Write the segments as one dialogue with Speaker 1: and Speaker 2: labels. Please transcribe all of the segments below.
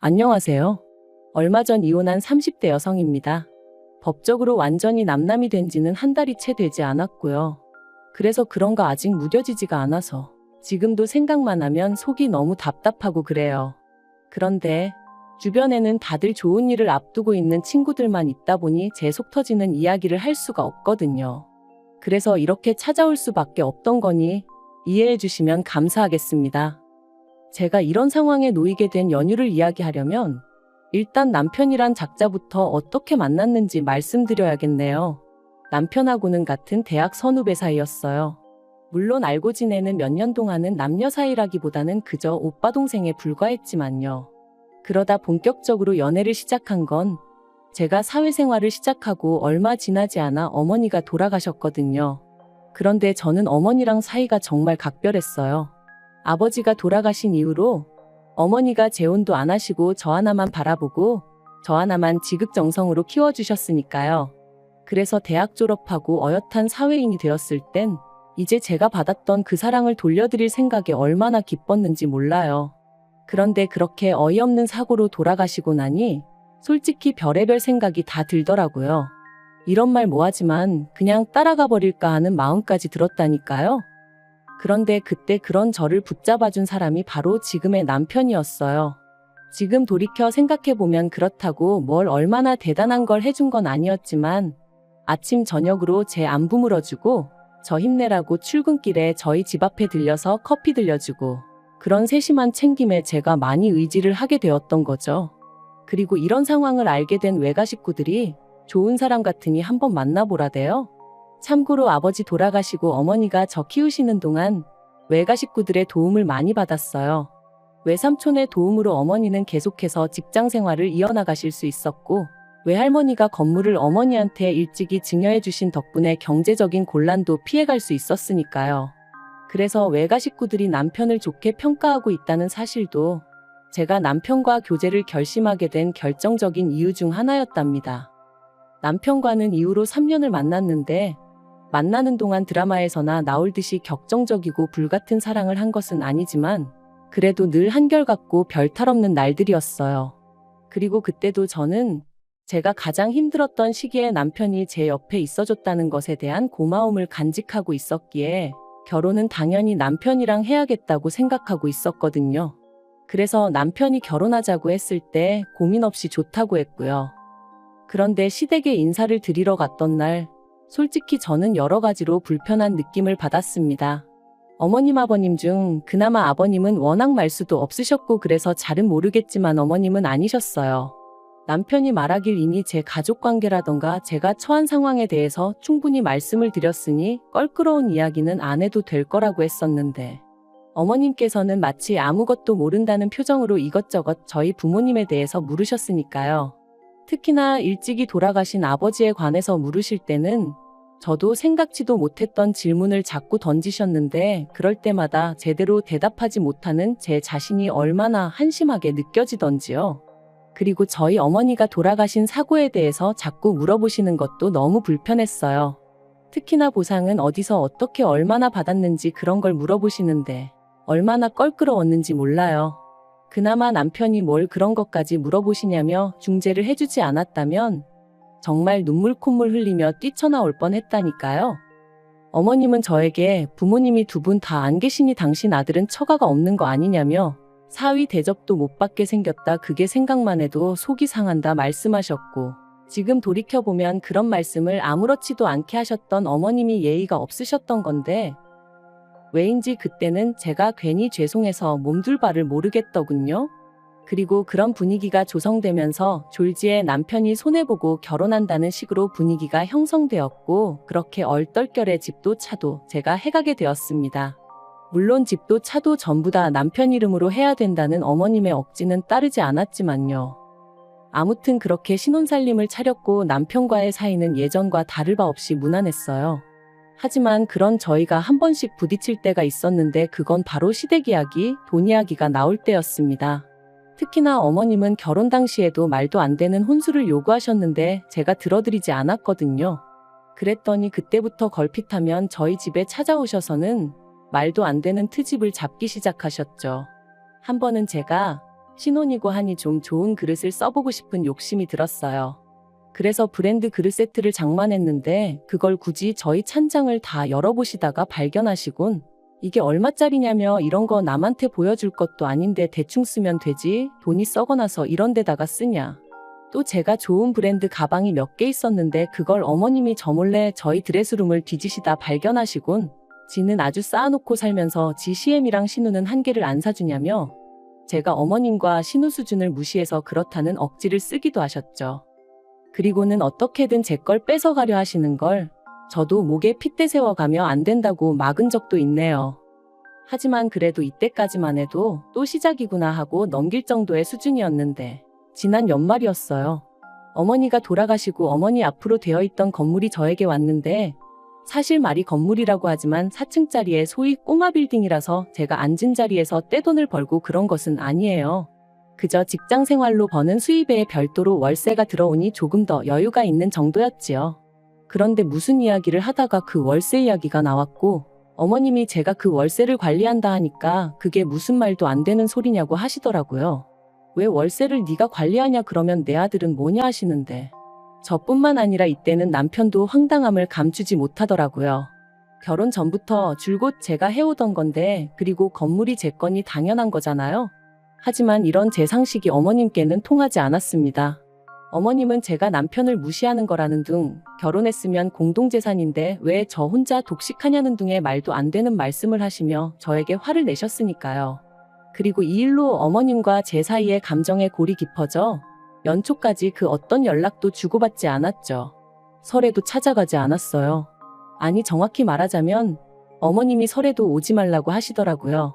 Speaker 1: 안녕하세요. 얼마 전 이혼한 30대 여성입니다. 법적으로 완전히 남남이 된 지는 한 달이 채 되지 않았고요. 그래서 그런가 아직 무뎌지지가 않아서 지금도 생각만 하면 속이 너무 답답하고 그래요. 그런데 주변에는 다들 좋은 일을 앞두고 있는 친구들만 있다 보니 제 속 터지는 이야기를 할 수가 없거든요. 그래서 이렇게 찾아올 수밖에 없던 거니 이해해 주시면 감사하겠습니다. 제가 이런 상황에 놓이게 된 연유를 이야기하려면 일단 남편이란 작자부터 어떻게 만났는지 말씀드려야겠네요. 남편하고는 같은 대학 선후배 사이였어요. 물론 알고 지내는 몇 년 동안은 남녀 사이라기보다는 그저 오빠 동생에 불과했지만요. 그러다 본격적으로 연애를 시작한 건 제가 사회생활을 시작하고 얼마 지나지 않아 어머니가 돌아가셨거든요. 그런데 저는 어머니랑 사이가 정말 각별했어요. 아버지가 돌아가신 이후로 어머니가 재혼도 안 하시고 저 하나만 바라보고 저 하나만 지극정성으로 키워주셨으니까요. 그래서 대학 졸업하고 어엿한 사회인이 되었을 땐 이제 제가 받았던 그 사랑을 돌려드릴 생각에 얼마나 기뻤는지 몰라요. 그런데 그렇게 어이없는 사고로 돌아가시고 나니 솔직히 별의별 생각이 다 들더라고요. 이런 말 뭐하지만 그냥 따라가 버릴까 하는 마음까지 들었다니까요. 그런데 그때 그런 저를 붙잡아준 사람이 바로 지금의 남편이었어요. 지금 돌이켜 생각해보면 그렇다고 뭘 얼마나 대단한 걸 해준 건 아니었지만 아침 저녁으로 제 안부 물어주고 저 힘내라고 출근길에 저희 집 앞에 들려서 커피 들려주고 그런 세심한 챙김에 제가 많이 의지를 하게 되었던 거죠. 그리고 이런 상황을 알게 된 외가 식구들이 좋은 사람 같으니 한번 만나보라대요. 참고로 아버지 돌아가시고 어머니가 저 키우시는 동안 외가 식구들의 도움을 많이 받았어요. 외삼촌의 도움으로 어머니는 계속해서 직장 생활을 이어나가실 수 있었고 외할머니가 건물을 어머니한테 일찍이 증여해 주신 덕분에 경제적인 곤란도 피해갈 수 있었으니까요. 그래서 외가 식구들이 남편을 좋게 평가하고 있다는 사실도 제가 남편과 교제를 결심하게 된 결정적인 이유 중 하나였답니다. 남편과는 이후로 3년을 만났는데 만나는 동안 드라마에서나 나올 듯이 격정적이고 불같은 사랑을 한 것은 아니지만 그래도 늘 한결같고 별 탈 없는 날들이었어요. 그리고 그때도 저는 제가 가장 힘들었던 시기에 남편이 제 옆에 있어줬다는 것에 대한 고마움을 간직하고 있었기에 결혼은 당연히 남편이랑 해야겠다고 생각하고 있었거든요. 그래서 남편이 결혼하자고 했을 때 고민 없이 좋다고 했고요. 그런데 시댁에 인사를 드리러 갔던 날 솔직히 저는 여러 가지로 불편한 느낌을 받았습니다. 어머님 아버님 중 그나마 아버님은 워낙 말수도 없으셨고 그래서 잘은 모르겠지만 어머님은 아니셨어요. 남편이 말하길 이미 제 가족관계라던가 제가 처한 상황에 대해서 충분히 말씀을 드렸으니 껄끄러운 이야기는 안 해도 될 거라고 했었는데 어머님께서는 마치 아무것도 모른다는 표정으로 이것저것 저희 부모님에 대해서 물으셨으니까요. 특히나 일찍이 돌아가신 아버지에 관해서 물으실 때는 저도 생각지도 못했던 질문을 자꾸 던지셨는데 그럴 때마다 제대로 대답하지 못하는 제 자신이 얼마나 한심하게 느껴지던지요. 그리고 저희 어머니가 돌아가신 사고에 대해서 자꾸 물어보시는 것도 너무 불편했어요. 특히나 보상은 어디서 어떻게 얼마나 받았는지 그런 걸 물어보시는데 얼마나 껄끄러웠는지 몰라요. 그나마 남편이 뭘 그런 것까지 물어보시냐며 중재를 해주지 않았다면 정말 눈물 콧물 흘리며 뛰쳐나올 뻔했다니까요. 어머님은 저에게 부모님이 두 분 다 안 계시니 당신 아들은 처가가 없는 거 아니냐며 사위 대접도 못 받게 생겼다 그게 생각만 해도 속이 상한다 말씀하셨고 지금 돌이켜보면 그런 말씀을 아무렇지도 않게 하셨던 어머님이 예의가 없으셨던 건데 왜인지 그때는 제가 괜히 죄송해서 몸둘 바를 모르겠더군요. 그리고 그런 분위기가 조성되면서 졸지에 남편이 손해보고 결혼한다는 식으로 분위기가 형성되었고 그렇게 얼떨결에 집도 차도 제가 해가게 되었습니다. 물론 집도 차도 전부 다 남편 이름으로 해야 된다는 어머님의 억지는 따르지 않았지만요. 아무튼 그렇게 신혼살림을 차렸고 남편과의 사이는 예전과 다를 바 없이 무난했어요. 하지만 그런 저희가 한 번씩 부딪힐 때가 있었는데 그건 바로 시댁 이야기, 돈 이야기가 나올 때였습니다. 특히나 어머님은 결혼 당시에도 말도 안 되는 혼수를 요구하셨는데 제가 들어드리지 않았거든요. 그랬더니 그때부터 걸핏하면 저희 집에 찾아오셔서는 말도 안 되는 트집을 잡기 시작하셨죠. 한 번은 제가 신혼이고 하니 좀 좋은 그릇을 써보고 싶은 욕심이 들었어요. 그래서 브랜드 그릇 세트를 장만했는데 그걸 굳이 저희 찬장을 다 열어보시다가 발견하시곤 이게 얼마짜리냐며 이런 거 남한테 보여줄 것도 아닌데 대충 쓰면 되지 돈이 썩어나서 이런 데다가 쓰냐. 또 제가 좋은 브랜드 가방이 몇 개 있었는데 그걸 어머님이 저 몰래 저희 드레스룸을 뒤지시다 발견하시곤 지는 아주 쌓아놓고 살면서 지 CM이랑 신우는 한 개를 안 사주냐며 제가 어머님과 신우 수준을 무시해서 그렇다는 억지를 쓰기도 하셨죠. 그리고는 어떻게든 제 걸 뺏어가려 하시는 걸 저도 목에 핏대 세워가며 안 된다고 막은 적도 있네요. 하지만 그래도 이때까지만 해도 또 시작이구나 하고 넘길 정도의 수준이었는데 지난 연말이었어요. 어머니가 돌아가시고 어머니 앞으로 되어 있던 건물이 저에게 왔는데 사실 말이 건물이라고 하지만 4층짜리의 소위 꼬마 빌딩이라서 제가 앉은 자리에서 떼돈을 벌고 그런 것은 아니에요. 그저 직장 생활로 버는 수입에 별도로 월세가 들어오니 조금 더 여유가 있는 정도였지요. 그런데 무슨 이야기를 하다가 그 월세 이야기가 나왔고 어머님이 제가 그 월세를 관리한다 하니까 그게 무슨 말도 안 되는 소리냐고 하시더라고요. 왜 월세를 네가 관리하냐 그러면 내 아들은 뭐냐 하시는데 저뿐만 아니라 이때는 남편도 황당함을 감추지 못하더라고요. 결혼 전부터 줄곧 제가 해오던 건데 그리고 건물이 제 거니 당연한 거잖아요. 하지만 이런 제 상식이 어머님께는 통하지 않았습니다. 어머님은 제가 남편을 무시하는 거라는 둥, 결혼했으면 공동재산인데 왜 저 혼자 독식하냐는 둥의 말도 안 되는 말씀을 하시며 저에게 화를 내셨으니까요. 그리고 이 일로 어머님과 제 사이의 감정의 골이 깊어져 연초까지 그 어떤 연락도 주고받지 않았죠. 설에도 찾아가지 않았어요. 아니 정확히 말하자면 어머님이 설에도 오지 말라고 하시더라고요.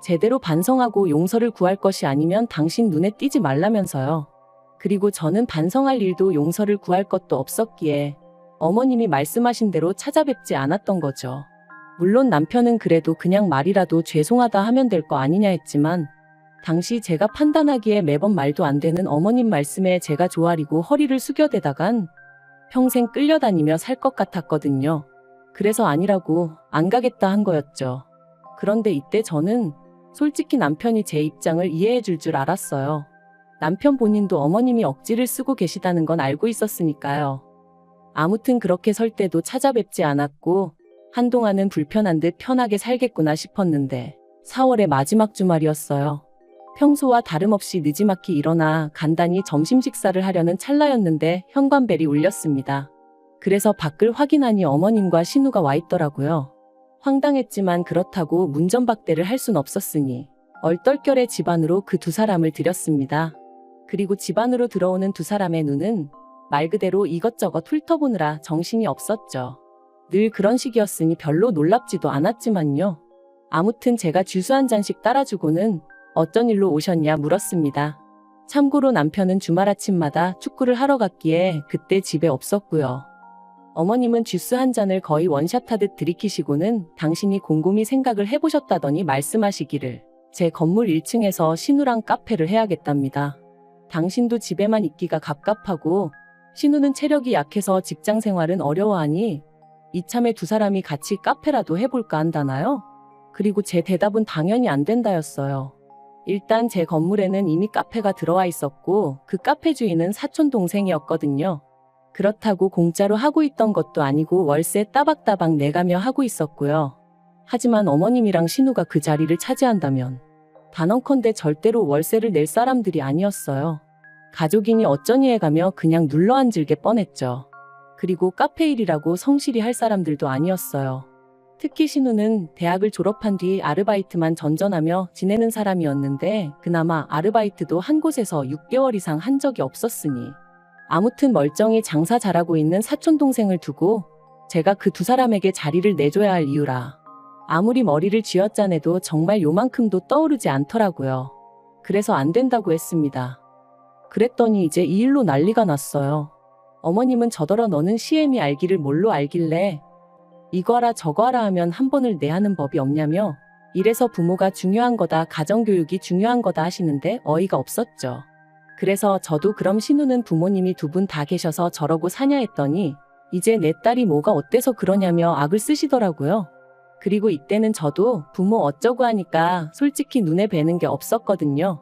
Speaker 1: 제대로 반성하고 용서를 구할 것이 아니면 당신 눈에 띄지 말라면서요. 그리고 저는 반성할 일도 용서를 구할 것도 없었기에 어머님이 말씀하신 대로 찾아뵙지 않았던 거죠. 물론 남편은 그래도 그냥 말이라도 죄송하다 하면 될 거 아니냐 했지만 당시 제가 판단하기에 매번 말도 안 되는 어머님 말씀에 제가 조아리고 허리를 숙여대다간 평생 끌려다니며 살 것 같았거든요. 그래서 아니라고 안 가겠다 한 거였죠. 그런데 이때 저는 솔직히 남편이 제 입장을 이해해 줄 줄 알았어요. 남편 본인도 어머님이 억지를 쓰고 계시다는 건 알고 있었으니까요. 아무튼 그렇게 설 때도 찾아뵙지 않았고 한동안은 불편한 듯 편하게 살겠구나 싶었는데 4월의 마지막 주말이었어요. 평소와 다름없이 느지막이 일어나 간단히 점심 식사를 하려는 찰나였는데 현관벨이 울렸습니다. 그래서 밖을 확인하니 어머님과 신우가 와 있더라고요. 황당했지만 그렇다고 문전박대를 할 순 없었으니 얼떨결에 집 안으로 그 두 사람을 들였습니다. 그리고 집 안으로 들어오는 두 사람의 눈은 말 그대로 이것저것 훑어보느라 정신이 없었죠. 늘 그런 식이었으니 별로 놀랍지도 않았지만요. 아무튼 제가 주스 한 잔씩 따라주고는 어쩐 일로 오셨냐 물었습니다. 참고로 남편은 주말 아침마다 축구를 하러 갔기에 그때 집에 없었고요. 어머님은 주스 한 잔을 거의 원샷하듯 들이키시고는 당신이 곰곰이 생각을 해보셨다더니 말씀하시기를 제 건물 1층에서 신우랑 카페를 해야겠답니다. 당신도 집에만 있기가 갑갑하고 신우는 체력이 약해서 직장 생활은 어려워하니 이참에 두 사람이 같이 카페라도 해볼까 한다나요? 그리고 제 대답은 당연히 안 된다였어요. 일단 제 건물에는 이미 카페가 들어와 있었고 그 카페 주인은 사촌 동생이었거든요. 그렇다고 공짜로 하고 있던 것도 아니고 월세 따박따박 내가며 하고 있었고요. 하지만 어머님이랑 신우가 그 자리를 차지한다면 단언컨대 절대로 월세를 낼 사람들이 아니었어요. 가족이니 어쩌니 해가며 그냥 눌러앉을 게 뻔했죠. 그리고 카페 일이라고 성실히 할 사람들도 아니었어요. 특히 신우는 대학을 졸업한 뒤 아르바이트만 전전하며 지내는 사람이었는데 그나마 아르바이트도 한 곳에서 6개월 이상 한 적이 없었으니 아무튼 멀쩡히 장사 잘하고 있는 사촌동생을 두고 제가 그 두 사람에게 자리를 내줘야 할 이유라. 아무리 머리를 쥐어짜내도 정말 요만큼도 떠오르지 않더라고요. 그래서 안 된다고 했습니다. 그랬더니 이제 이 일로 난리가 났어요. 어머님은 저더러 너는 CM이 알기를 뭘로 알길래 이거 하라 저거 하라 하면 한 번을 내하는 법이 없냐며 이래서 부모가 중요한 거다 가정교육이 중요한 거다 하시는데 어이가 없었죠. 그래서 저도 그럼 신우는 부모님이 두 분 다 계셔서 저러고 사냐 했더니 이제 내 딸이 뭐가 어때서 그러냐며 악을 쓰시더라고요. 그리고 이때는 저도 부모 어쩌고 하니까 솔직히 눈에 뵈는 게 없었거든요.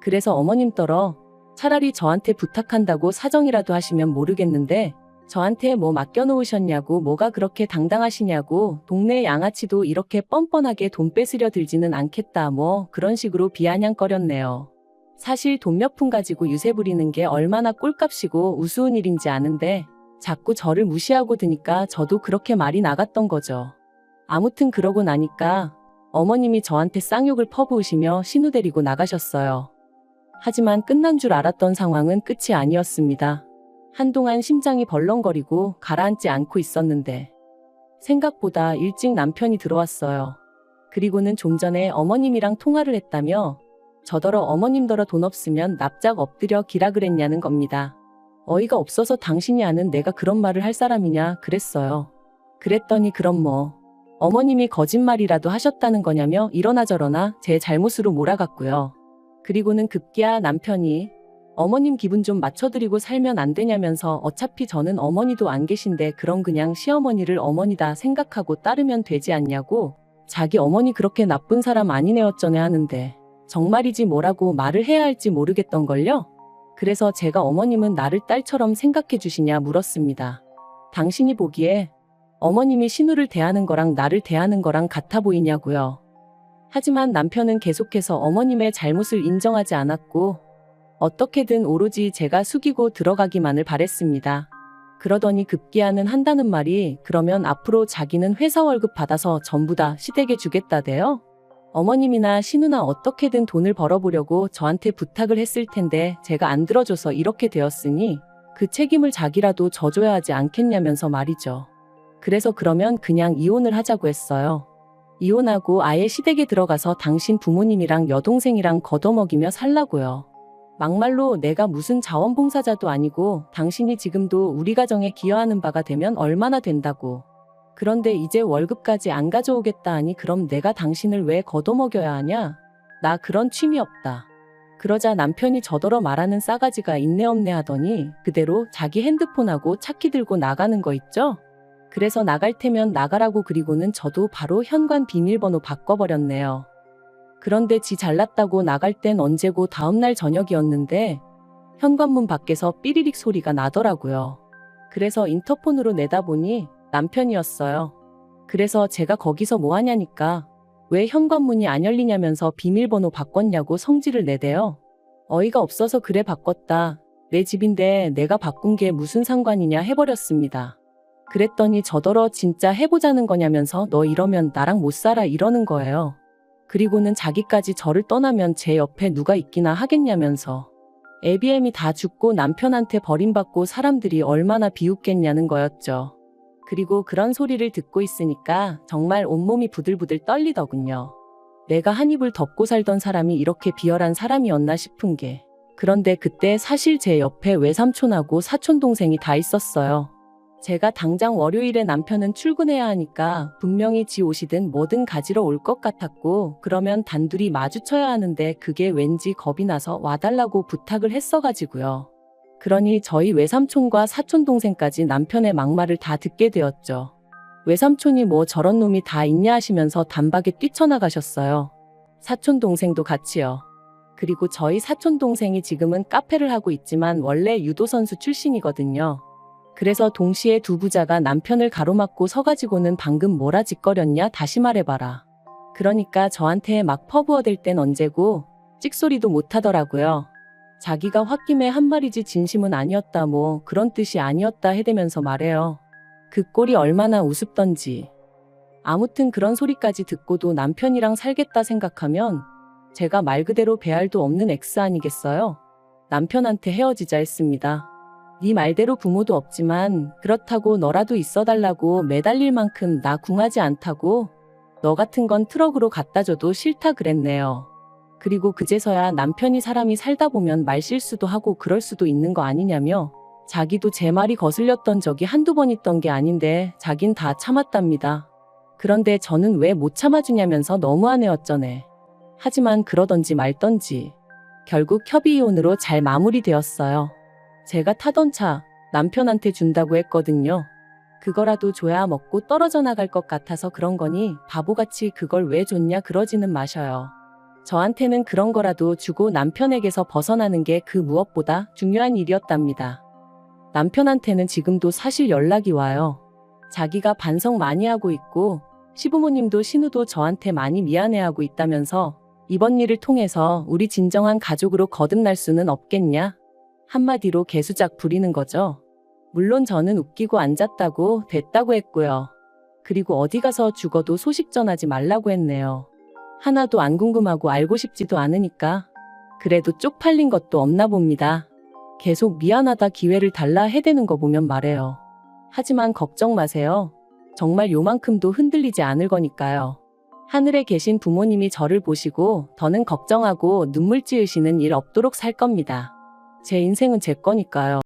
Speaker 1: 그래서 어머님 떨어 차라리 저한테 부탁한다고 사정이라도 하시면 모르겠는데 저한테 뭐 맡겨놓으셨냐고 뭐가 그렇게 당당하시냐고 동네 양아치도 이렇게 뻔뻔하게 돈 뺏으려 들지는 않겠다 뭐 그런 식으로 비아냥거렸네요. 사실 돈 몇 푼 가지고 유세 부리는 게 얼마나 꼴값이고 우스운 일인지 아는데 자꾸 저를 무시하고 드니까 저도 그렇게 말이 나갔던 거죠. 아무튼 그러고 나니까 어머님이 저한테 쌍욕을 퍼부으시며 신우 데리고 나가셨어요. 하지만 끝난 줄 알았던 상황은 끝이 아니었습니다. 한동안 심장이 벌렁거리고 가라앉지 않고 있었는데 생각보다 일찍 남편이 들어왔어요. 그리고는 좀 전에 어머님이랑 통화를 했다며 저더러 어머님더러 돈 없으면 납작 엎드려 기라 그랬냐는 겁니다. 어이가 없어서 당신이 아는 내가 그런 말을 할 사람이냐 그랬어요. 그랬더니 그럼 뭐 어머님이 거짓말이라도 하셨다는 거냐며 이러나 저러나 제 잘못으로 몰아갔고요. 그리고는 급기야 남편이 어머님 기분 좀 맞춰드리고 살면 안 되냐면서 어차피 저는 어머니도 안 계신데 그럼 그냥 시어머니를 어머니다 생각하고 따르면 되지 않냐고 자기 어머니 그렇게 나쁜 사람 아니네 어쩌네 하는데 정말이지 뭐라고 말을 해야 할지 모르겠던걸요. 그래서 제가 어머님은 나를 딸처럼 생각해 주시냐 물었습니다. 당신이 보기에 어머님이 신우를 대하는 거랑 나를 대하는 거랑 같아 보이냐고요. 하지만 남편은 계속해서 어머님의 잘못을 인정하지 않았고 어떻게든 오로지 제가 숙이고 들어가기만을 바랬습니다. 그러더니 급기야는 한다는 말이 그러면 앞으로 자기는 회사 월급 받아서 전부 다 시댁에 주겠다대요? 어머님이나 신우나 어떻게든 돈을 벌어보려고 저한테 부탁을 했을 텐데 제가 안 들어줘서 이렇게 되었으니 그 책임을 자기라도 져줘야 하지 않겠냐면서 말이죠. 그래서 그러면 그냥 이혼을 하자고 했어요. 이혼하고 아예 시댁에 들어가서 당신 부모님이랑 여동생이랑 걷어먹이며 살라고요. 막말로 내가 무슨 자원봉사자도 아니고 당신이 지금도 우리 가정에 기여하는 바가 되면 얼마나 된다고. 그런데 이제 월급까지 안 가져오겠다 하니 그럼 내가 당신을 왜 걷어먹여야 하냐? 나 그런 취미 없다. 그러자 남편이 저더러 말하는 싸가지가 있네 없네 하더니 그대로 자기 핸드폰하고 차키 들고 나가는 거 있죠? 그래서 나갈 테면 나가라고 그리고는 저도 바로 현관 비밀번호 바꿔버렸네요. 그런데 지 잘났다고 나갈 땐 언제고 다음날 저녁이었는데 현관문 밖에서 삐리릭 소리가 나더라고요. 그래서 인터폰으로 내다보니 남편이었어요. 그래서 제가 거기서 뭐 하냐니까 왜 현관문이 안 열리냐면서 비밀번호 바꿨냐고 성질을 내대요. 어이가 없어서 그래 바꿨다. 내 집인데 내가 바꾼 게 무슨 상관이냐 해버렸습니다. 그랬더니 저더러 진짜 해보자는 거냐면서 너 이러면 나랑 못 살아 이러는 거예요. 그리고는 자기까지 저를 떠나면 제 옆에 누가 있기나 하겠냐면서 애비애미 다 죽고 남편한테 버림받고 사람들이 얼마나 비웃겠냐는 거였죠. 그리고 그런 소리를 듣고 있으니까 정말 온몸이 부들부들 떨리더군요. 내가 한 입을 덮고 살던 사람이 이렇게 비열한 사람이었나 싶은 게. 그런데 그때 사실 제 옆에 외삼촌하고 사촌동생이 다 있었어요. 제가 당장 월요일에 남편은 출근해야 하니까 분명히 지 옷이든 뭐든 가지러 올 것 같았고 그러면 단둘이 마주쳐야 하는데 그게 왠지 겁이 나서 와달라고 부탁을 했어가지고요. 그러니 저희 외삼촌과 사촌동생까지 남편의 막말을 다 듣게 되었죠. 외삼촌이 뭐 저런 놈이 다 있냐 하시면서 단박에 뛰쳐나가셨어요. 사촌동생도 같이요. 그리고 저희 사촌동생이 지금은 카페를 하고 있지만 원래 유도선수 출신이거든요. 그래서 동시에 두 부자가 남편을 가로막고 서가지고는 방금 뭐라 짓거렸냐 다시 말해봐라. 그러니까 저한테 막 퍼부어댈 땐 언제고 찍소리도 못하더라고요. 자기가 홧김에 한 말이지 진심은 아니었다 뭐 그런 뜻이 아니었다 해대면서 말해요. 그 꼴이 얼마나 우습던지. 아무튼 그런 소리까지 듣고도 남편이랑 살겠다 생각하면 제가 말 그대로 배알도 없는 X 아니겠어요? 남편한테 헤어지자 했습니다. 네 말대로 부모도 없지만 그렇다고 너라도 있어달라고 매달릴 만큼 나 궁하지 않다고 너 같은 건 트럭으로 갖다 줘도 싫다 그랬네요. 그리고 그제서야 남편이 사람이 살다 보면 말실수도 하고 그럴 수도 있는 거 아니냐며 자기도 제 말이 거슬렸던 적이 한두 번 있던 게 아닌데 자긴 다 참았답니다. 그런데 저는 왜 못 참아주냐면서 너무하네 어쩌네. 하지만 그러던지 말던지 결국 협의이혼으로 잘 마무리되었어요. 제가 타던 차 남편한테 준다고 했거든요. 그거라도 줘야 먹고 떨어져 나갈 것 같아서 그런 거니 바보같이 그걸 왜 줬냐 그러지는 마셔요. 저한테는 그런 거라도 주고 남편에게서 벗어나는 게 그 무엇보다 중요한 일이었답니다. 남편한테는 지금도 사실 연락이 와요. 자기가 반성 많이 하고 있고 시부모님도 신우도 저한테 많이 미안해하고 있다면서 이번 일을 통해서 우리 진정한 가족으로 거듭날 수는 없겠냐? 한마디로 개수작 부리는 거죠. 물론 저는 웃기고 앉았다고 됐다고 했고요. 그리고 어디 가서 죽어도 소식 전하지 말라고 했네요. 하나도 안 궁금하고 알고 싶지도 않으니까. 그래도 쪽팔린 것도 없나 봅니다. 계속 미안하다 기회를 달라 해대는 거 보면 말해요. 하지만 걱정 마세요. 정말 요만큼도 흔들리지 않을 거니까요. 하늘에 계신 부모님이 저를 보시고 더는 걱정하고 눈물 찌으시는 일 없도록 살 겁니다. 제 인생은 제 거니까요.